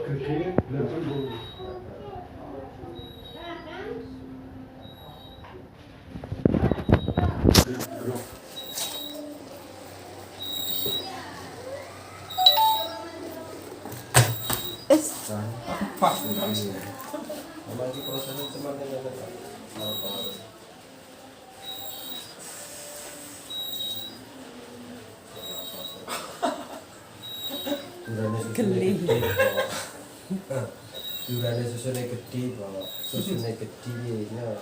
Gede, 80. Pas nih. Lagi prosesnya cuma dengan Geli. Durane susunya gede, Pak. Susunya gede ya.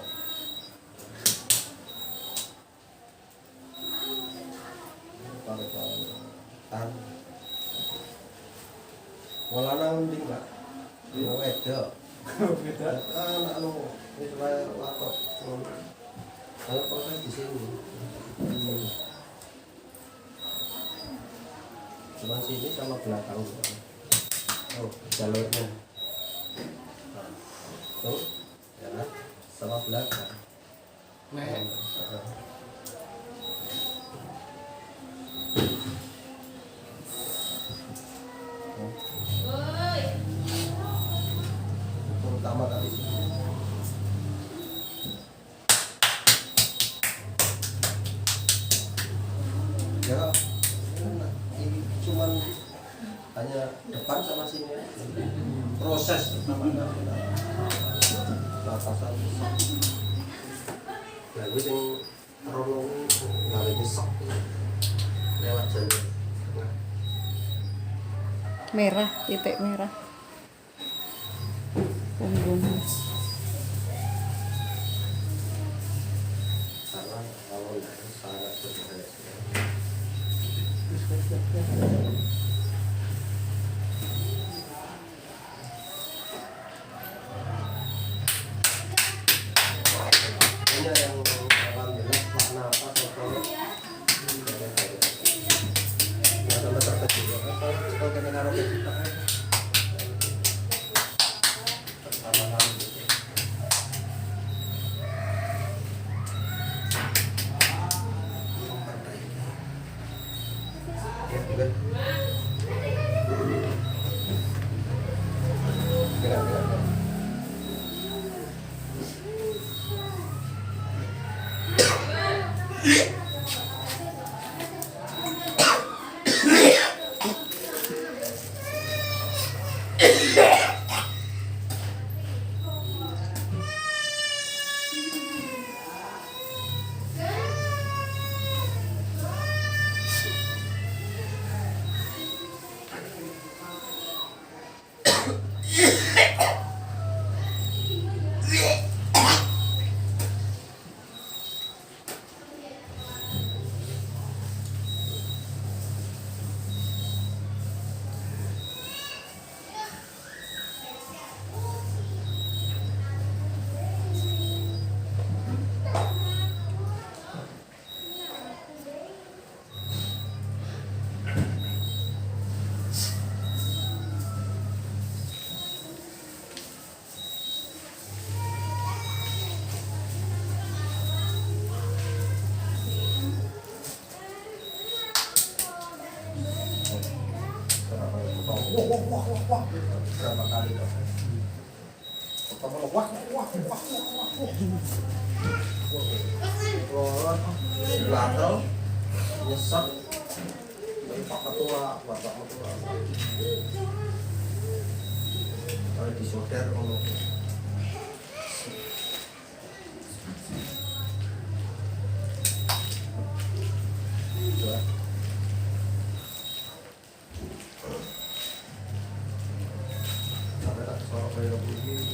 Tahan. Walana mending, Pak. Mau wedok. Beda. Anak lu itu kayak laptop. Kalau proses di sini. Cuma sini sama belakang. Oh, jalurnya. Tuh, ya, sama belakang. Nek. Terutama kali sini. Ya, ini cuman hanya depan sama sini. Proses namanya. Batasan. Nah, gue yang rolong nggak nyesek lewat jalur. Merah, titik merah. Punggung. Karena kalau nggak sangat berbahaya. Ini yang alhamdulillah makna apa contohnya nggak sampai terkejut kalau kita naruh ke kita pertama-tama gitu. Ya, juga. Gerak. Wah. Berapa kali dong? Pertama wah. Belakang nyesek dari Pak Ketua, Bapak Ketua. Kalau disoder ngomong. Sampai tak soal kayak begini.